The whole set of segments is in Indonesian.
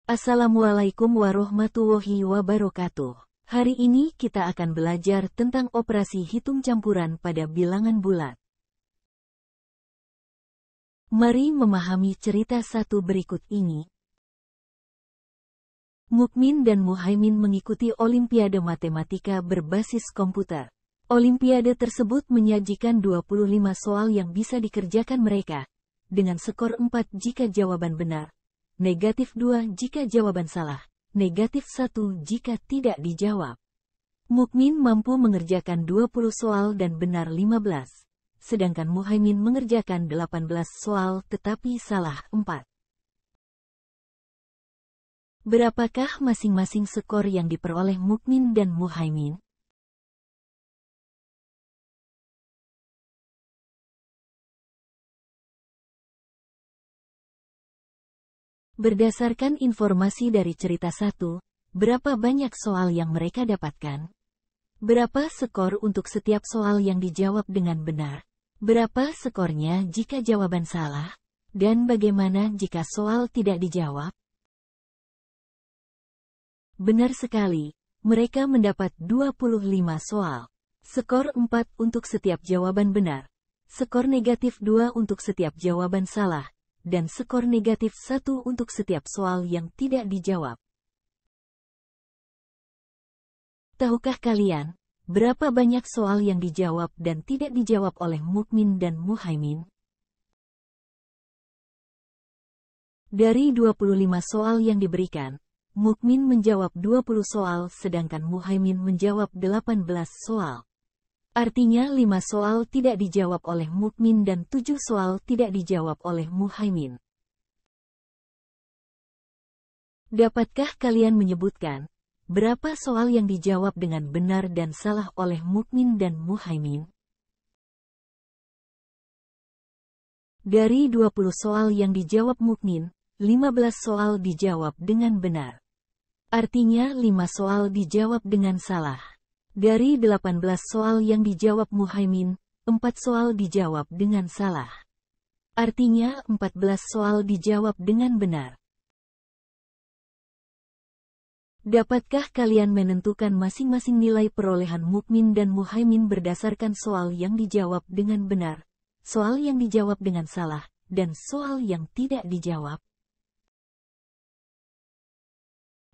Assalamualaikum warahmatullahi wabarakatuh. Hari ini kita akan belajar tentang operasi hitung campuran pada bilangan bulat. Mari memahami cerita satu berikut ini. Mukmin dan Muhaimin mengikuti Olimpiade Matematika berbasis komputer. Olimpiade tersebut menyajikan 25 soal yang bisa dikerjakan mereka, dengan skor 4 jika jawaban benar, negatif 2 jika jawaban salah, negatif 1 jika tidak dijawab. Mukmin mampu mengerjakan 20 soal dan benar 15, sedangkan Muhaimin mengerjakan 18 soal tetapi salah 4. Berapakah masing-masing skor yang diperoleh Mukmin dan Muhaimin? Berdasarkan informasi dari cerita 1, berapa banyak soal yang mereka dapatkan? Berapa skor untuk setiap soal yang dijawab dengan benar? Berapa skornya jika jawaban salah? Dan bagaimana jika soal tidak dijawab? Benar sekali, mereka mendapat 25 soal. Skor 4 untuk setiap jawaban benar. Skor negatif 2 untuk setiap jawaban salah. Dan skor negatif 1 untuk setiap soal yang tidak dijawab. Tahukah kalian, berapa banyak soal yang dijawab dan tidak dijawab oleh Mukmin dan Muhaimin? Dari 25 soal yang diberikan, Mukmin menjawab 20 soal sedangkan Muhaimin menjawab 18 soal. Artinya 5 soal tidak dijawab oleh Mukmin dan 7 soal tidak dijawab oleh Muhaimin. Dapatkah kalian menyebutkan berapa soal yang dijawab dengan benar dan salah oleh Mukmin dan Muhaimin? Dari 20 soal yang dijawab Mukmin, 15 soal dijawab dengan benar. Artinya 5 soal dijawab dengan salah. Dari 18 soal yang dijawab Muhaimin, 4 soal dijawab dengan salah. Artinya 14 soal dijawab dengan benar. Dapatkah kalian menentukan masing-masing nilai perolehan Mukmin dan Muhaimin berdasarkan soal yang dijawab dengan benar, soal yang dijawab dengan salah, dan soal yang tidak dijawab?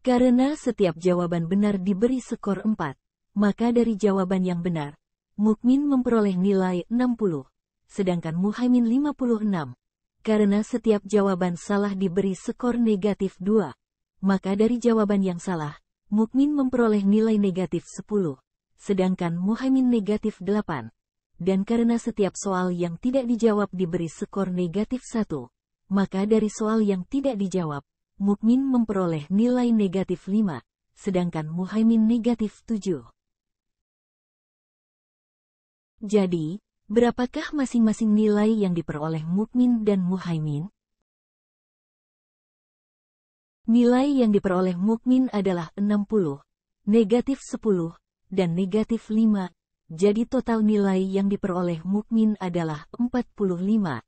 Karena setiap jawaban benar diberi skor 4. Maka dari jawaban yang benar, Mukmin memperoleh nilai 60, sedangkan Muhaimin 56. Karena setiap jawaban salah diberi skor negatif 2, maka dari jawaban yang salah, Mukmin memperoleh nilai negatif 10, sedangkan Muhaimin negatif 8. Dan karena setiap soal yang tidak dijawab diberi skor negatif 1, maka dari soal yang tidak dijawab, Mukmin memperoleh nilai negatif 5, sedangkan Muhaimin negatif 7. Jadi, berapakah masing-masing nilai yang diperoleh Mukmin dan Muhaimin? Nilai yang diperoleh Mukmin adalah 60, negatif 10, dan negatif 5. Jadi total nilai yang diperoleh Mukmin adalah 45.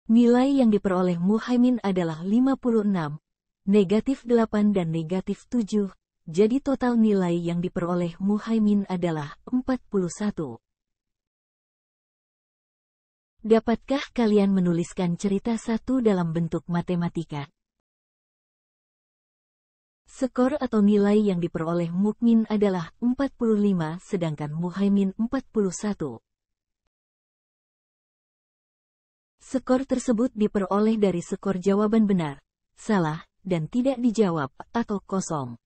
Nilai yang diperoleh Muhaimin adalah 56, negatif 8 dan negatif 7. Jadi total nilai yang diperoleh Muhaimin adalah 41. Dapatkah kalian menuliskan cerita 1 dalam bentuk matematika? Skor atau nilai yang diperoleh Mukmin adalah 45 sedangkan Muhaimin 41. Skor tersebut diperoleh dari skor jawaban benar, salah, dan tidak dijawab atau kosong.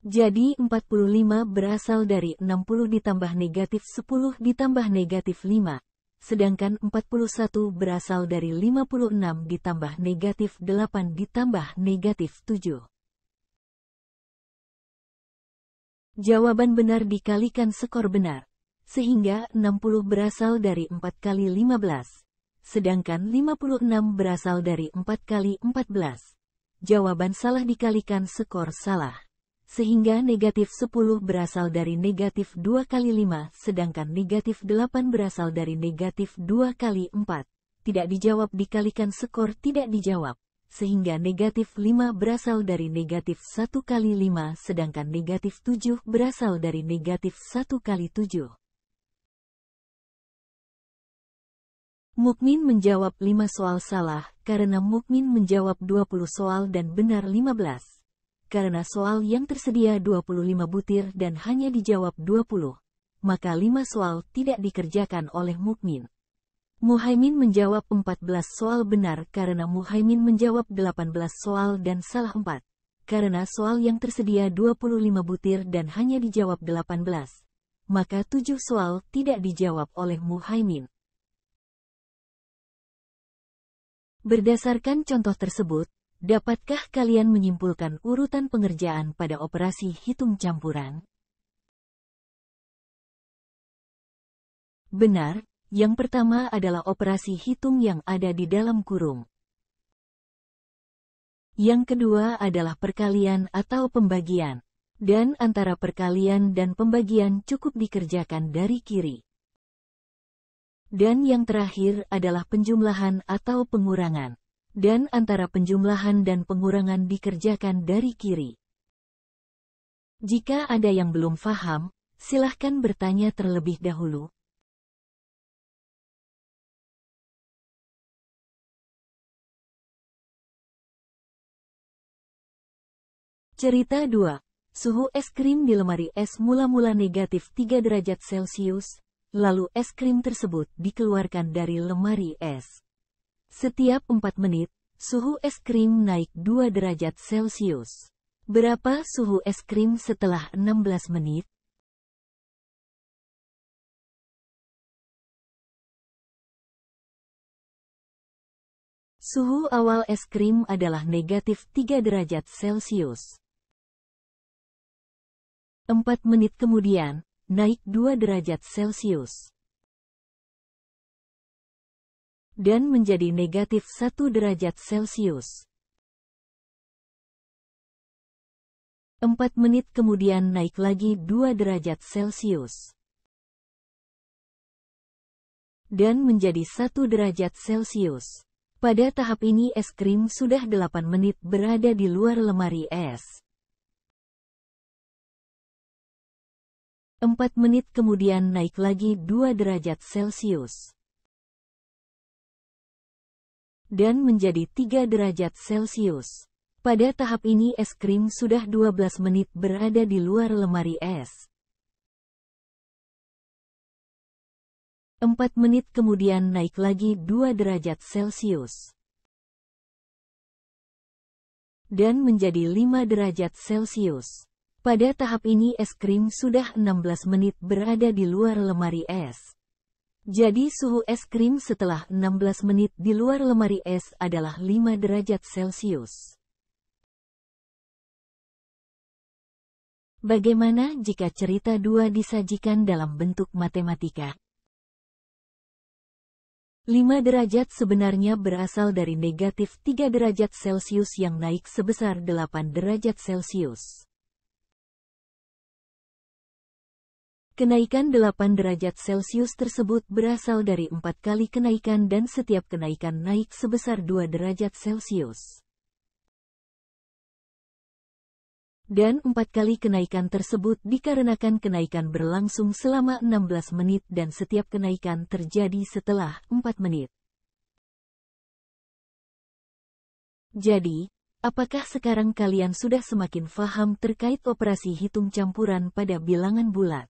Jadi 45 berasal dari 60 ditambah negatif 10 ditambah negatif 5, sedangkan 41 berasal dari 56 ditambah negatif 8 ditambah negatif 7. Jawaban benar dikalikan skor benar, sehingga 60 berasal dari 4 kali 15, sedangkan 56 berasal dari 4 kali 14. Jawaban salah dikalikan skor salah, sehingga negatif 10 berasal dari negatif 2 kali 5, sedangkan negatif 8 berasal dari negatif 2 kali 4. Tidak dijawab dikalikan skor tidak dijawab, sehingga negatif 5 berasal dari negatif 1 kali 5 sedangkan negatif 7 berasal dari negatif 1 kali 7. Mukmin menjawab 5 soal salah, karena Mukmin menjawab 20 soal dan benar 15. Karena soal yang tersedia 25 butir dan hanya dijawab 20, maka 5 soal tidak dikerjakan oleh Mukmin. Muhaimin menjawab 14 soal benar karena Muhaimin menjawab 18 soal dan salah 4. Karena soal yang tersedia 25 butir dan hanya dijawab 18, maka 7 soal tidak dijawab oleh Muhaimin. Berdasarkan contoh tersebut, dapatkah kalian menyimpulkan urutan pengerjaan pada operasi hitung campuran? Benar. Yang pertama adalah operasi hitung yang ada di dalam kurung. Yang kedua adalah perkalian atau pembagian. Dan antara perkalian dan pembagian cukup dikerjakan dari kiri. Dan yang terakhir adalah penjumlahan atau pengurangan. Dan antara penjumlahan dan pengurangan dikerjakan dari kiri. Jika ada yang belum paham, silahkan bertanya terlebih dahulu. Cerita 2. Suhu es krim di lemari es mula-mula negatif 3 derajat Celcius, lalu es krim tersebut dikeluarkan dari lemari es. Setiap 4 menit, suhu es krim naik 2 derajat Celcius. Berapa suhu es krim setelah 16 menit? Suhu awal es krim adalah negatif 3 derajat Celcius. 4 menit kemudian, naik 2 derajat Celcius. Dan menjadi negatif 1 derajat Celcius. 4 menit kemudian naik lagi 2 derajat Celcius. Dan menjadi 1 derajat Celcius. Pada tahap ini es krim sudah 8 menit berada di luar lemari es. 4 menit kemudian naik lagi 2 derajat Celcius. Dan menjadi 3 derajat Celcius. Pada tahap ini es krim sudah 12 menit berada di luar lemari es. 4 menit kemudian naik lagi 2 derajat Celcius. Dan menjadi 5 derajat Celcius. Pada tahap ini es krim sudah 16 menit berada di luar lemari es. Jadi suhu es krim setelah 16 menit di luar lemari es adalah 5 derajat Celcius. Bagaimana jika cerita 2 disajikan dalam bentuk matematika? 5 derajat sebenarnya berasal dari negatif 3 derajat Celcius yang naik sebesar 8 derajat Celcius. Kenaikan 8 derajat Celcius tersebut berasal dari 4 kali kenaikan dan setiap kenaikan naik sebesar 2 derajat Celcius. Dan 4 kali kenaikan tersebut dikarenakan kenaikan berlangsung selama 16 menit dan setiap kenaikan terjadi setelah 4 menit. Jadi, apakah sekarang kalian sudah semakin paham terkait operasi hitung campuran pada bilangan bulat?